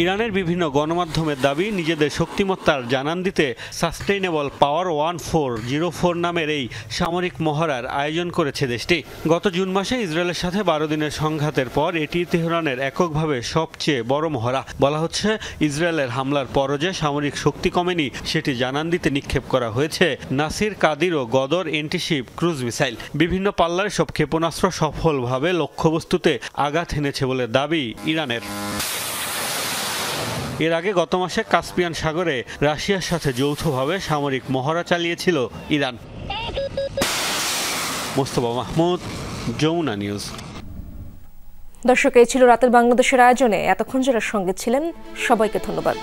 ইরানের বিভিন্ন গণমাধ্যমের দাবি, নিজেদের শক্তিমত্তার জানান দিতে সাস্টেইনেবল পাওয়ার 1404 নামের এই সামরিক মহড়ার আয়োজন করেছে দেশটি। গত জুন মাসে ইসরায়েলের সাথে 12 দিনের সংঘাতের পর এটি তেহরানের এককভাবে সবচেয়ে বড় মহড়া। বলা হচ্ছে, ইসরায়েলের হামলার পরও যে সামরিক শক্তি কমেনি সেটি জানান দিতে নিক্ষেপ করা হয়েছে নাসির, কাদির ও গদর এন্টিশিপ ক্রুজ মিসাইল। বিভিন্ন পাল্লার সব ক্ষেপণাস্ত্র সফলভাবে লক্ষ্যবস্তুতে আঘাত হেনেছে বলে দাবি ইরানের। এর আগে গত মাসে কাস্পিয়ান সাগরে রাশিয়ার সাথে যৌথভাবে সামরিক মহড়া চালিয়েছিল ইরান। মোস্তফা মাহমুদ, যমুনা নিউজ। দর্শক, এই ছিল রাতের বাংলাদেশের আয়োজনে। এতক্ষণ যারা সঙ্গে ছিলেন সবাইকে ধন্যবাদ।